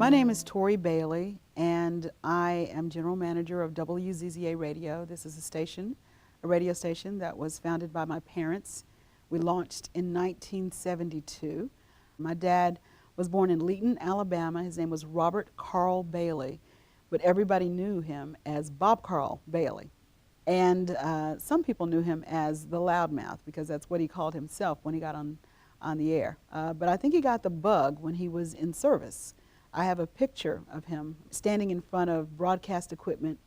My name is Tori Bailey, and I am General Manager of WZZA Radio. This is a radio station that was founded by my parents. We launched in 1972. My dad was born in Leeton, Alabama. His name was Robert Carl Bailey, but everybody knew him as Bob Carl Bailey. And some people knew him as the loudmouth because that's what he called himself when he got on the air. But I think he got the bug when he was in service. I have a picture of him standing in front of broadcast equipment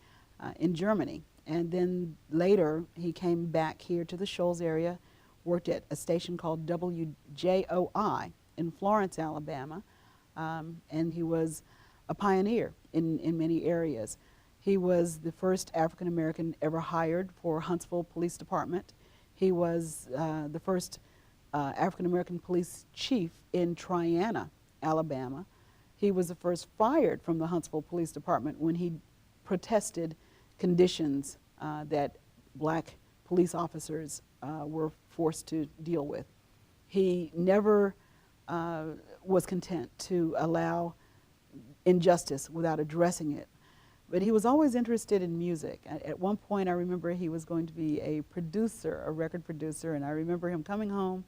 in Germany. And then later he came back here to the Shoals area, worked at a station called WJOI in Florence, Alabama. And he was a pioneer in many areas. He was the first African American ever hired for Huntsville Police Department. He was the first African American police chief in Triana, Alabama. He was the first fired from the Huntsville Police Department when he protested conditions that black police officers were forced to deal with. He never was content to allow injustice without addressing it. But he was always interested in music. At one point, I remember he was going to be a producer, a record producer, and I remember him coming home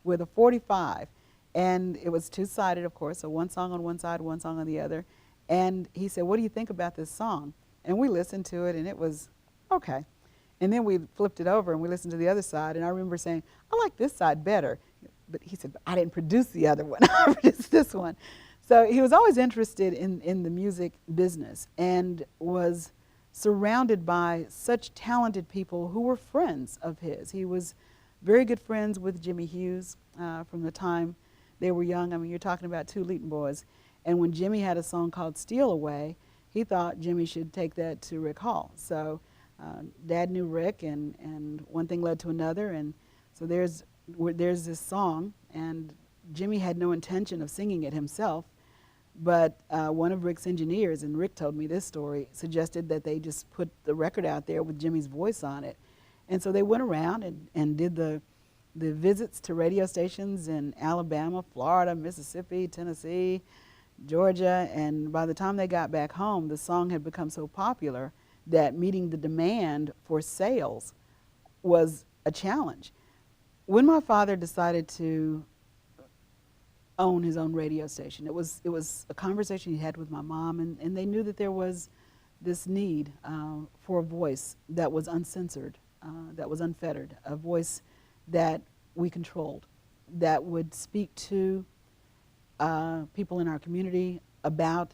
with a 45. And it was two-sided, of course, so one song on one side, one song on the other. And he said, "What do you think about this song?" And we listened to it, and it was okay. And then we flipped it over, and we listened to the other side, and I remember saying, "I like this side better." But he said, "I didn't produce the other one. I produced this one." So he was always interested in the music business and was surrounded by such talented people who were friends of his. He was very good friends with Jimmy Hughes from the time they were young. I mean, you're talking about two Leeton boys. And when Jimmy had a song called "Steal Away," he thought Jimmy should take that to Rick Hall. So Dad knew Rick, and one thing led to another. And so there's this song, and Jimmy had no intention of singing it himself. But one of Rick's engineers, and Rick told me this story, suggested that they just put the record out there with Jimmy's voice on it. And so they went around and did the visits to radio stations in Alabama, Florida, Mississippi, Tennessee, Georgia, and by the time they got back home, the song had become so popular that meeting the demand for sales was a challenge. When my father decided to own his own radio station, it was a conversation he had with my mom, and they knew that there was this need for a voice that was uncensored, that was unfettered, a voice that we controlled, that would speak to people in our community about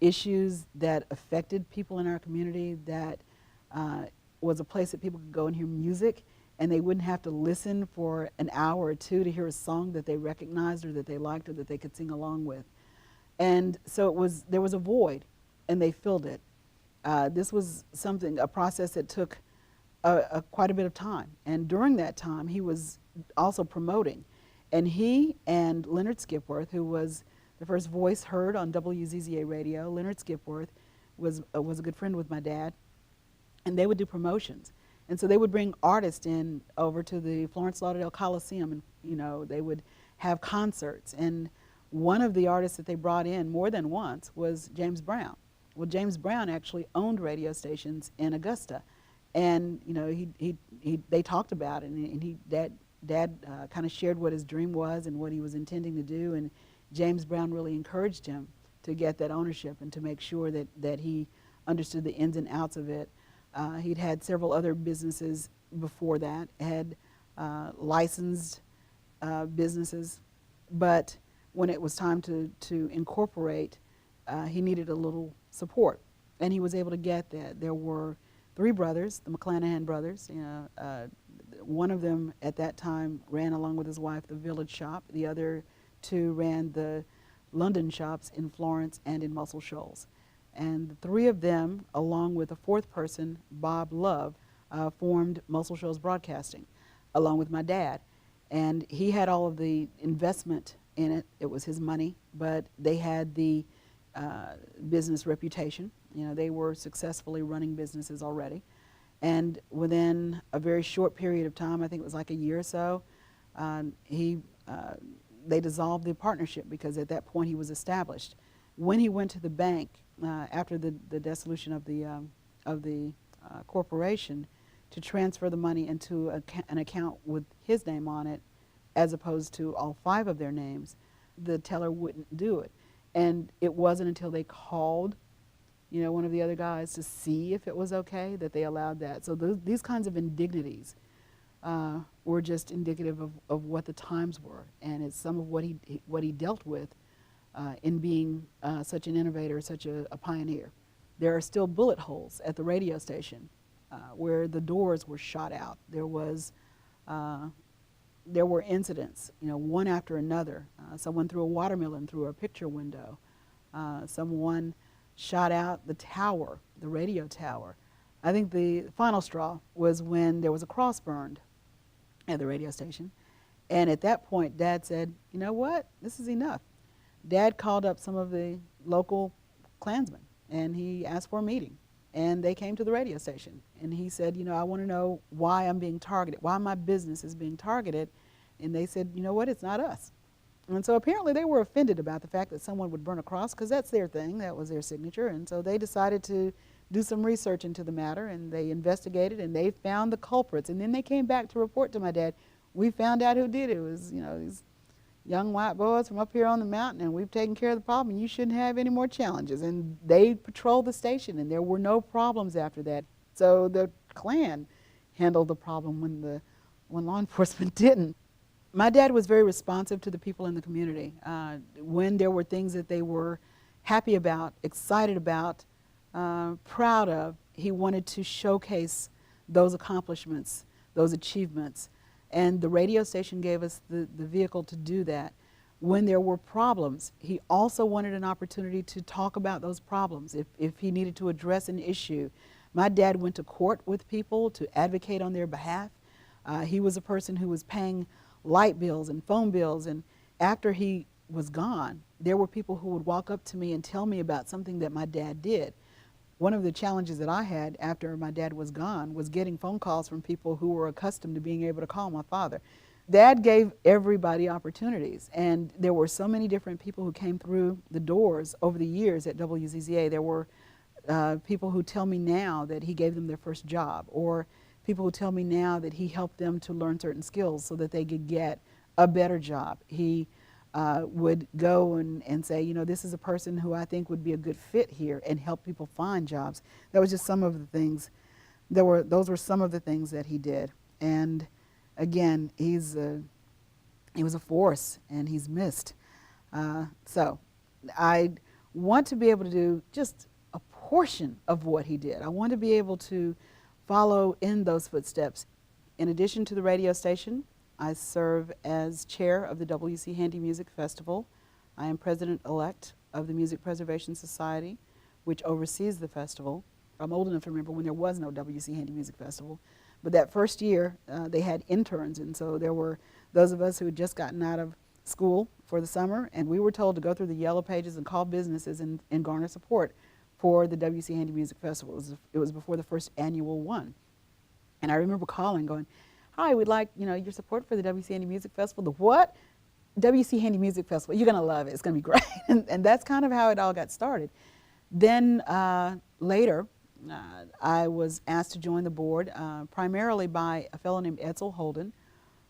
issues that affected people in our community, that was a place that people could go and hear music, and they wouldn't have to listen for an hour or two to hear a song that they recognized or that they liked or that they could sing along with. And so there was a void, and they filled it. This was a process that took quite a bit of time. And during that time, he was also promoting. And he and Leonard Skipworth, who was the first voice heard on WZZA radio, Leonard Skipworth was a good friend with my dad, and they would do promotions. And so they would bring artists in over to the Florence Lauderdale Coliseum, and they would have concerts. And one of the artists that they brought in more than once was James Brown. Well, James Brown actually owned radio stations in Augusta. And they talked about it, and Dad kind of shared what his dream was and what he was intending to do, and James Brown really encouraged him to get that ownership and to make sure that he understood the ins and outs of it. He'd had several other businesses before that, had licensed businesses, but when it was time to incorporate, he needed a little support, and he was able to get that. There were three brothers, the McClanahan brothers. One of them at that time ran, along with his wife, the Village Shop. The other two ran the London shops in Florence and in Muscle Shoals. And the three of them, along with a fourth person, Bob Love, formed Muscle Shoals Broadcasting, along with my dad. And he had all of the investment in it. It was his money, but they had the business reputation. They were successfully running businesses already. And within a very short period of time, I think it was like a year or so, they dissolved the partnership because at that point he was established. when he went to the bank after the dissolution of the corporation to transfer the money into an account with his name on it, as opposed to all 5 of their names, the teller wouldn't do it. And it wasn't until they called, you know, one of the other guys to see if it was okay that they allowed that. So these kinds of indignities were just indicative of what the times were, and it's some of what he dealt with in being such an innovator, such a pioneer. There are still bullet holes at the radio station where the doors were shot out. There were incidents, you know, one after another. Someone threw a watermelon through a picture window. Someone shot out the tower, the radio tower. I think the final straw was when there was a cross burned at the radio station. And at that point, Dad said, you know what, this is enough. Dad called up some of the local Klansmen and he asked for a meeting. And they came to the radio station. And he said, you know, I want to know why I'm being targeted, why my business is being targeted. And they said, you know what, it's not us. And so apparently they were offended about the fact that someone would burn a cross, because that's their thing, that was their signature. And so they decided to do some research into the matter, and they investigated and they found the culprits. And then they came back to report to my dad, we found out who did it. It was, you know, these young white boys from up here on the mountain, and we've taken care of the problem, and you shouldn't have any more challenges. And they patrolled the station, and there were no problems after that. So the Klan handled the problem when law enforcement didn't. My dad was very responsive to the people in the community. When there were things that they were happy about, excited about, proud of, he wanted to showcase those accomplishments, those achievements. And the radio station gave us the vehicle to do that. When there were problems, he also wanted an opportunity to talk about those problems if he needed to address an issue. My dad went to court with people to advocate on their behalf. He was a person who was paying light bills and phone bills, and after he was gone, there were people who would walk up to me and tell me about something that my dad did. One of the challenges that I had after my dad was gone was getting phone calls from people who were accustomed to being able to call my father. Dad gave everybody opportunities, and there were so many different people who came through the doors over the years at WZZA. There were people who tell me now that he gave them their first job, or people who tell me now that he helped them to learn certain skills so that they could get a better job. He would go and say, you know, this is a person who I think would be a good fit here, and help people find jobs. That was just some of the things. Those were some of the things that he did. And again, he was a force, and he's missed. So I want to be able to do just a portion of what he did. I want to be able to follow in those footsteps. In addition to the radio station, I serve as chair of the WC Handy Music Festival. I am president-elect of the Music Preservation Society, which oversees the festival. I'm old enough to remember when there was no WC Handy Music Festival. But that first year, they had interns, and so there were those of us who had just gotten out of school for the summer, and we were told to go through the yellow pages and call businesses and garner support for the WC Handy Music Festival. It was before the first annual one. And I remember calling, going, hi, we'd like, you know, your support for the WC Handy Music Festival. The what? WC Handy Music Festival. You're going to love it. It's going to be great. And that's kind of how it all got started. Then later, I was asked to join the board, primarily by a fellow named Edsel Holden,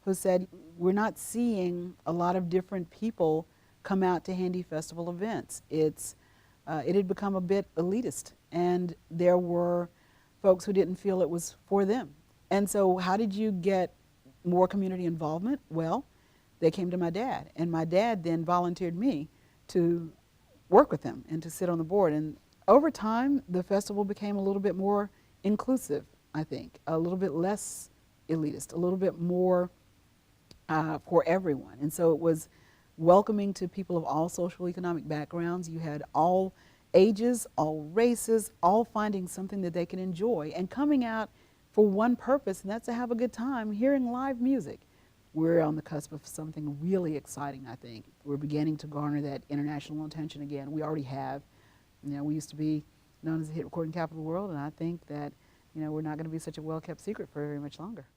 who said, we're not seeing a lot of different people come out to Handy Festival events. It had become a bit elitist, and there were folks who didn't feel it was for them. And so how did you get more community involvement? Well, they came to my dad, and my dad then volunteered me to work with them and to sit on the board. And over time, the festival became a little bit more inclusive, I think, a little bit less elitist, a little bit more for everyone. And so it was welcoming to people of all social economic backgrounds. You had all ages, all races, all finding something that they can enjoy and coming out for one purpose, and that's to have a good time hearing live music. We're on the cusp of something really exciting, I think. We're beginning to garner that international attention again. We already have. You know, we used to be known as the hit recording capital of the world, and I think that, you know, we're not going to be such a well-kept secret for very much longer.